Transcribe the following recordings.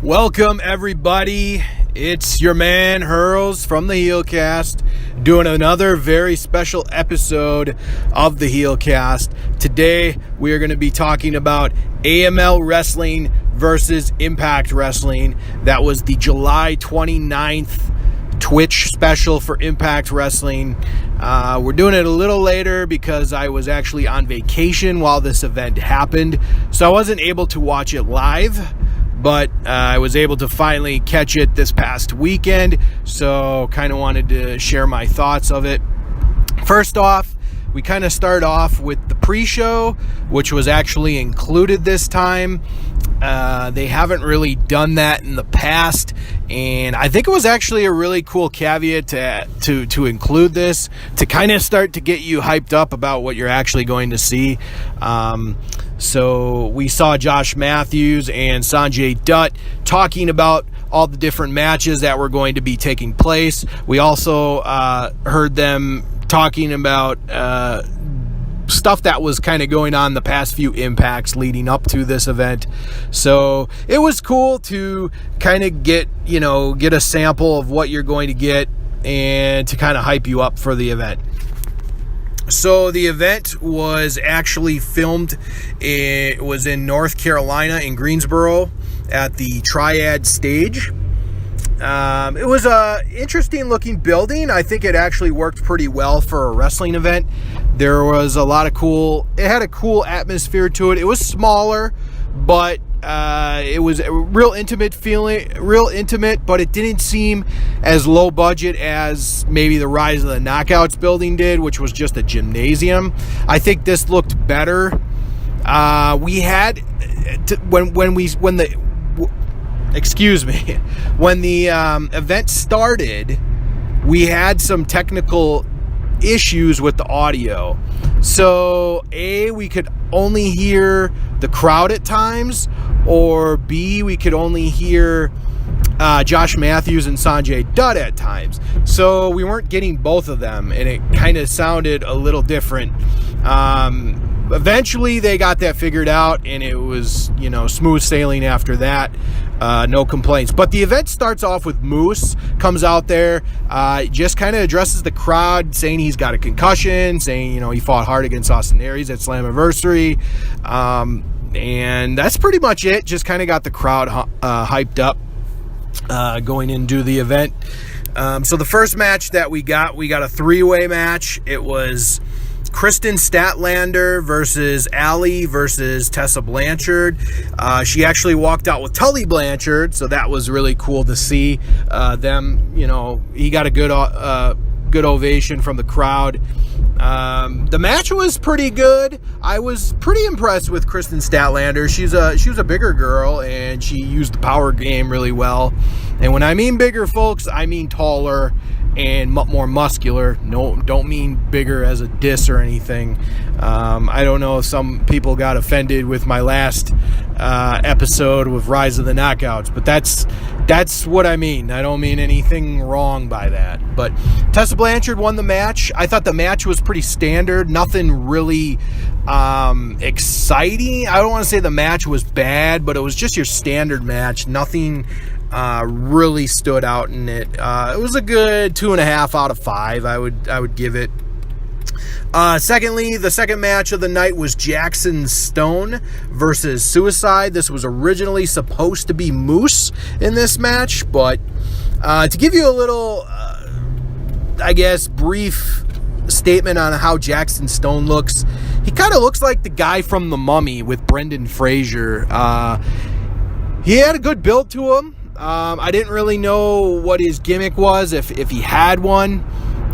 Welcome, everybody. It's your man, Hurls from the HeelCast, doing another very special episode of the HeelCast. Today, we are going to be talking about AML Wrestling versus Impact Wrestling. That was the July 29th Twitch special for Impact Wrestling. We're doing it a little later because I was actually on vacation while this event happened, so I wasn't able to watch it live. But I was able to finally catch it this past weekend, so kind of wanted to share my thoughts of it. First off, we kind of start off with the pre-show, which was actually included this time. They haven't really done that in the past, and I think it was actually a really cool caveat to include this, to kind of start to get you hyped up about what you're actually going to see. So we saw Josh Matthews and Sanjay Dutt talking about all the different matches that were going to be taking place. We also heard them talking about stuff that was kind of going on the past few impacts leading up to this event. So it was cool to kind of get a sample of what you're going to get and to kind of hype you up for the event. So the event was actually filmed. It was in North Carolina in Greensboro at the Triad stage. It was a interesting looking building. I think it actually worked pretty well for a wrestling event. There was a lot of it had a cool atmosphere to it. It was smaller, but it was a real intimate, but it didn't seem as low budget as maybe the Rise of the Knockouts building did, which was just a gymnasium. I think this looked better. We had when the event started, we had some technical issues with the audio. So we could only hear the crowd at times, or B, we could only hear Josh Matthews and Sanjay Dutt at times. So we weren't getting both of them, and it kind of sounded a little different. Eventually they got that figured out, and it was, smooth sailing after that. No complaints. But the event starts off with Moose comes out there, just kind of addresses the crowd, saying he's got a concussion, saying, he fought hard against Austin Aries at Slammiversary. And that's pretty much it. Just kind of got the crowd hyped up going into the event. So the first match that we got a three-way match. It was Kristen Statlander versus Allie versus Tessa Blanchard. She actually walked out with Tully Blanchard, so that was really cool to see them. He got a good ovation from the crowd. The match was pretty good. I was pretty impressed with Kristen Statlander. She was a bigger girl, and she used the power game really well. And when I mean bigger, folks, I mean taller and more muscular. No, don't mean bigger as a diss or anything. I don't know if some people got offended with my last episode with Rise of the Knockouts, but that's what I mean. I don't mean anything wrong by that. But Tessa Blanchard won the match. I thought the match was pretty standard. Nothing really exciting. I don't want to say the match was bad, but it was just your standard match. Nothing really stood out in it. It was a good 2.5 out of 5. I would give it. Secondly, the second match of the night was Jackson Stone versus Suicide. This was originally supposed to be Moose in this match, but to give you a little, brief statement on how Jackson Stone looks, he kind of looks like the guy from The Mummy with Brendan Fraser. He had a good build to him. I didn't really know what his gimmick was, if he had one.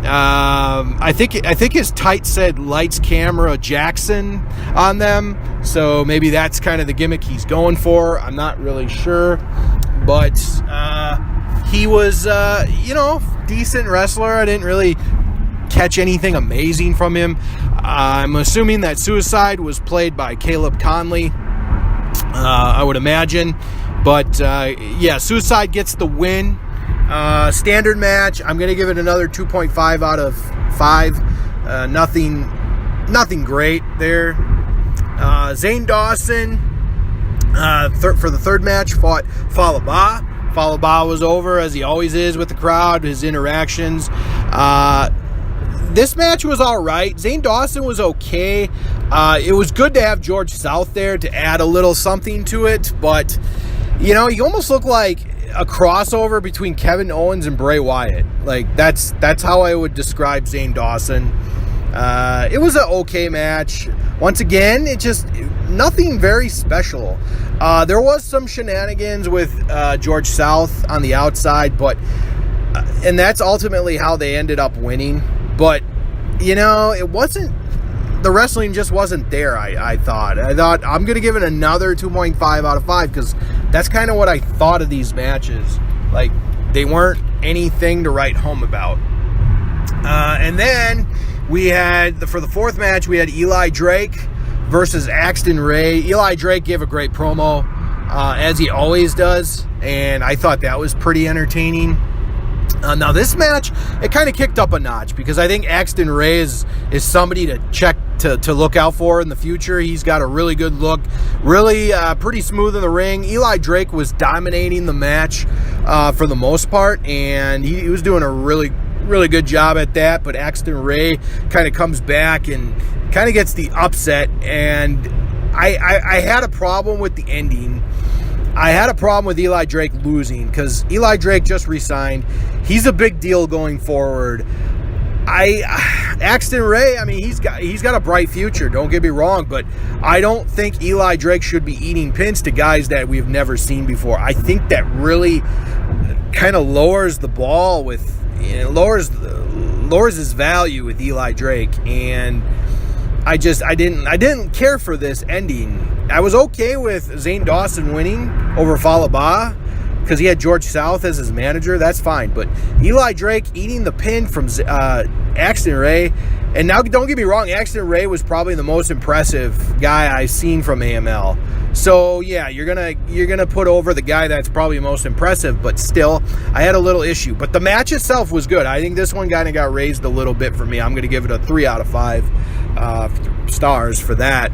I think his tights said Lights Camera Jackson on them, so maybe that's kind of the gimmick he's going for. I'm not really sure, but he was decent wrestler. I didn't really catch anything amazing from him. I'm assuming that Suicide was played by Caleb Conley, I would imagine. But Suicide gets the win. Standard match. I'm going to give it another 2.5 out of 5. Nothing great there. Zane Dawson For the third match, fought Falaba. Falaba was over, as he always is with the crowd, his interactions. This match was all right. Zane Dawson was okay. It was good to have George South there to add a little something to it, but, he almost looked like a crossover between Kevin Owens and Bray Wyatt. Like, that's how I would describe Zane Dawson. It was an okay match. Once again, it just nothing very special. There was some shenanigans with George South on the outside, but and that's ultimately how they ended up winning. But it wasn't. The wrestling just wasn't there. I thought I'm gonna give it another 2.5 out of 5 because that's kind of what I thought of these matches. Like, they weren't anything to write home about. And then we had, for the fourth match, we had Eli Drake versus Axton Ray. Eli Drake gave a great promo, as he always does, and I thought that was pretty entertaining. Now this match, it kind of kicked up a notch because I think Axton Ray is somebody to check to look out for in the future. He's got a really good look, really pretty smooth in the ring. Eli Drake was dominating the match for the most part, and he was doing a really good job at that. But Axton Ray kind of comes back and kind of gets the upset, and I had a problem with the ending. I had a problem with Eli Drake losing because Eli Drake just re-signed. He's a big deal going forward. Axton Ray, I mean, he's got a bright future, don't get me wrong, but I don't think Eli Drake should be eating pins to guys that we've never seen before. I think that really kind of lowers the ball with, lowers his value with Eli Drake, and I didn't care for this ending. I was okay with Zane Dawson winning over Falaba because he had George South as his manager. That's fine. But Eli Drake eating the pin from Axton Ray, and now don't get me wrong, Axton Ray was probably the most impressive guy I've seen from AML. So yeah, you're gonna put over the guy that's probably most impressive, but still, I had a little issue. But the match itself was good. I think this one kind of got raised a little bit for me. I'm gonna give it a 3 out of 5 stars for that.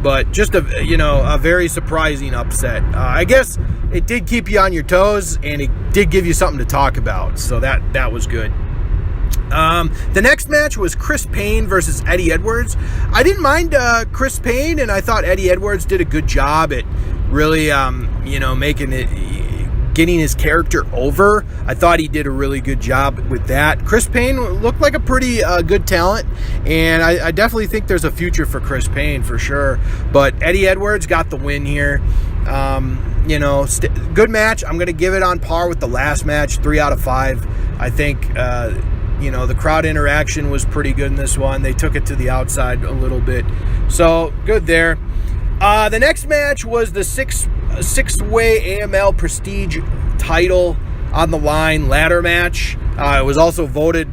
But just a very surprising upset. I guess it did keep you on your toes, and it did give you something to talk about. So that was good. The next match was Chris Payne versus Eddie Edwards. I didn't mind Chris Payne, and I thought Eddie Edwards did a good job at really, getting his character over. I thought he did a really good job with that. Chris Payne looked like a pretty good talent, and I definitely think there's a future for Chris Payne for sure. But Eddie Edwards got the win here. Good match. I'm going to give it on par with the last match, 3 out of 5. I think, the crowd interaction was pretty good in this one. They took it to the outside a little bit. So, good there. The next match was the six-way AML Prestige title on the line ladder match. It was also voted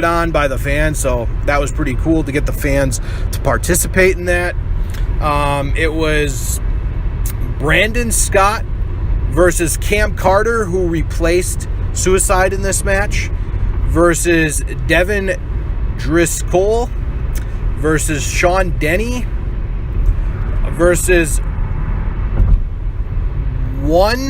on by the fans, so that was pretty cool to get the fans to participate in that. It was Brandon Scott versus Cam Carter, who replaced Suicide in this match, versus Devin Driscoll versus Sean Denny versus One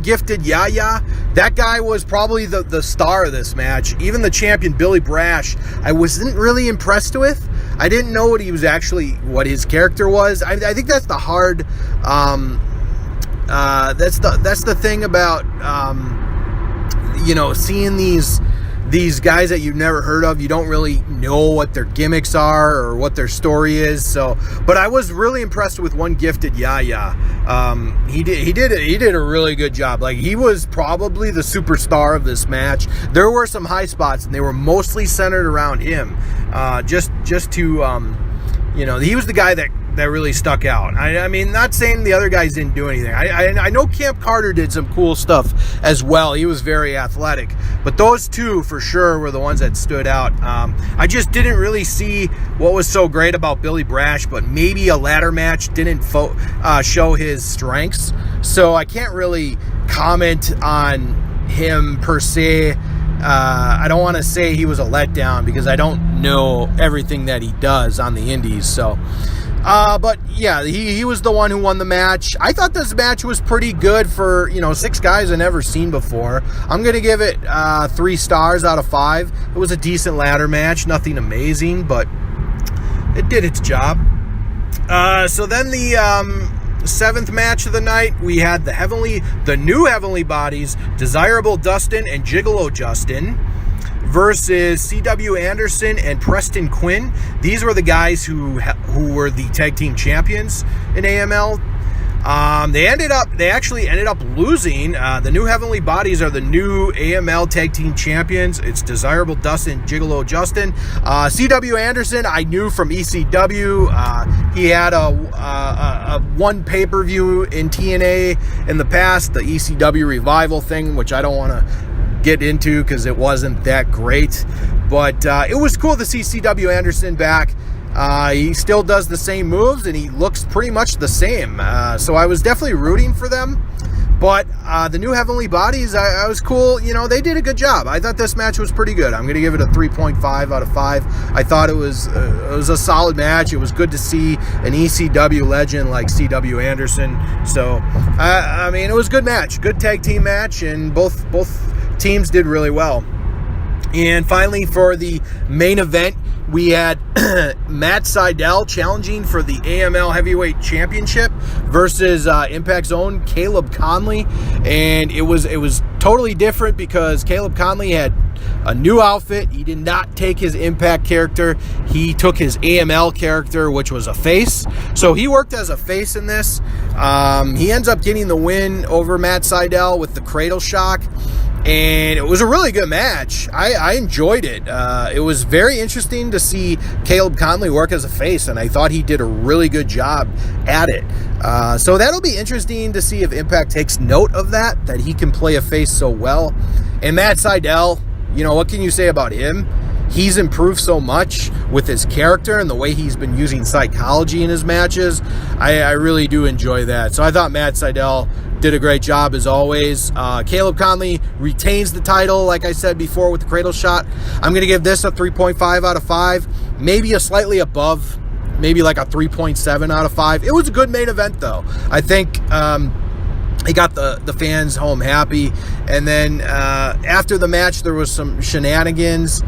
Gifted Yaya. That guy was probably the star of this match. Even the champion Billy Brash, I wasn't really impressed with. I didn't know what his character was. I think that's the hard. That's the thing about seeing these guys that you've never heard of. You don't really know what their gimmicks are or what their story is. So, but I was really impressed with One Gifted Yaya. He did a really good job. Like, he was probably the superstar of this match. There were some high spots, and they were mostly centered around him. He was the guy that really stuck out. I mean, not saying the other guys didn't do anything. I know Cam Carter did some cool stuff as well. He was very athletic. But those two, for sure, were the ones that stood out. I just didn't really see what was so great about Billy Brash, but maybe a ladder match didn't show his strengths. So I can't really comment on him per se I don't want to say he was a letdown because I don't know everything that he does on the indies. So, but yeah, he was the one who won the match. I thought this match was pretty good for, 6 guys I've never seen before. I'm going to give it 3 stars out of 5. It was a decent ladder match, nothing amazing, but it did its job. So then the 7th match of the night, we had the new Heavenly Bodies, Desirable Dustin and Gigolo Justin, versus C.W. Anderson and Preston Quinn. These were the guys who were the tag team champions in AML. They actually ended up losing. The new Heavenly Bodies are the new AML tag team champions. It's Desirable Dustin, Gigolo Justin. C.W. Anderson, I knew from ECW. He had a one pay-per-view in TNA in the past, the ECW Revival thing, which I don't want to get into because it wasn't that great. But it was cool to see C.W. Anderson back. He still does the same moves, and he looks pretty much the same. So I was definitely rooting for them. But the new Heavenly Bodies, I was cool. They did a good job. I thought this match was pretty good. I'm going to give it a 3.5 out of 5. I thought it was a solid match. It was good to see an ECW legend like C.W. Anderson. So, it was a good match. Good tag team match, and both teams did really well. And finally, for the main event, we had Matt Sydal challenging for the AML Heavyweight Championship versus Impact's own Caleb Conley. And it was totally different because Caleb Conley had a new outfit. He did not take his Impact character. He took his AML character, which was a face. So he worked as a face in this. He ends up getting the win over Matt Sydal with the Cradle Shock. And it was a really good match. I enjoyed it. It was very interesting to see Caleb Conley work as a face, and I thought he did a really good job at it. So that'll be interesting to see if Impact takes note of that he can play a face so well. And Matt Sydal, what can you say about him? He's improved so much with his character and the way he's been using psychology in his matches. I really do enjoy that. So I thought Matt Sydal did a great job as always. Caleb Conley retains the title, like I said before, with the Cradle Shot. I'm going to give this a 3.5 out of 5. Maybe a slightly above, maybe like a 3.7 out of 5. It was a good main event, though. I think he got the fans home happy. And then after the match, there was some shenanigans.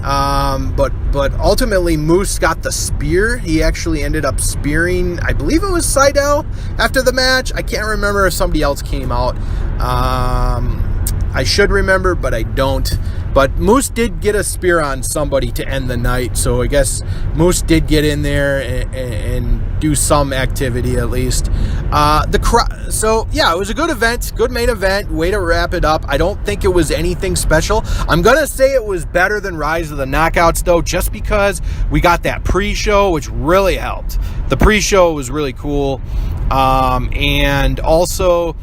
But ultimately Moose got the spear. He actually ended up spearing, I believe it was Sydal after the match. I can't remember if somebody else came out. I should remember, but I don't. But Moose did get a spear on somebody to end the night, so I guess Moose did get in there and do some activity at least. So yeah, it was a good event, good main event. Way to wrap it up. I don't think it was anything special. I'm gonna say it was better than Rise of the Knockouts though, just because we got that pre-show, which really helped. The pre-show was really cool, and also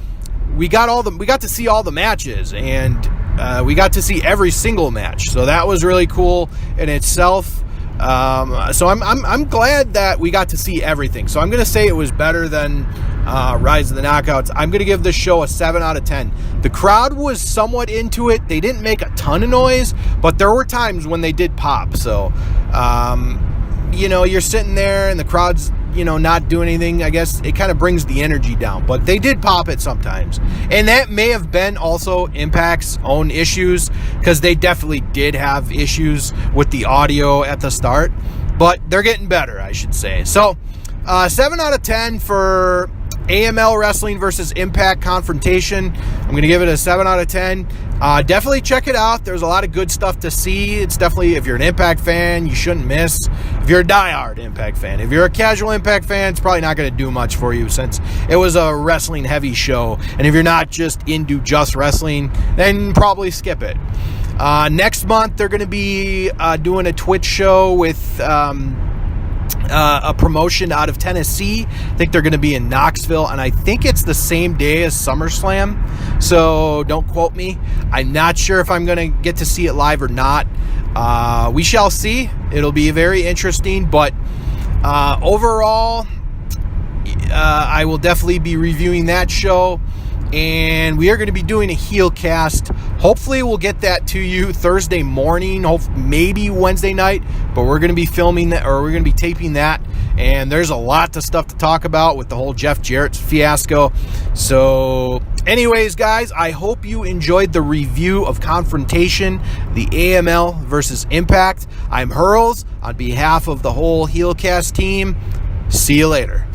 we got to see all the matches, and we got to see every single match, so that was really cool in itself. So I'm glad that we got to see everything. So I'm going to say it was better than Rise of the Knockouts. I'm going to give this show a 7 out of 10. The crowd was somewhat into it. They didn't make a ton of noise, but there were times when they did pop. So, you're sitting there and the crowd's, not doing anything. I guess it kind of brings the energy down, but they did pop it sometimes. And that may have been also Impact's own issues, because they definitely did have issues with the audio at the start, but they're getting better, I should say. So 7 out of 10 for AML Wrestling versus Impact Confrontation. I'm going to give it a 7 out of 10. Definitely check it out. There's a lot of good stuff to see. It's definitely, if you're an Impact fan, you shouldn't miss. If you're a diehard Impact fan. If you're a casual Impact fan, it's probably not going to do much for you since it was a wrestling heavy show. And if you're not just into just wrestling, then probably skip it. Next month, they're going to be doing a Twitch show with a promotion out of Tennessee. I think they're going to be in Knoxville, and I think it's the same day as SummerSlam, so don't quote me. I'm not sure if I'm going to get to see it live or not. We shall see. It'll be very interesting, but overall, I will definitely be reviewing that show. and we are going to be doing a HeelCast. Hopefully we'll get that to you Thursday morning, maybe Wednesday night, but we're going to be filming that, or we're going to be taping that, and there's a lot of stuff to talk about with the whole Jeff Jarrett fiasco. So anyways, guys, I hope you enjoyed the review of Confrontation, the AML versus Impact. I'm Hurls on behalf of the whole HeelCast team. See you later.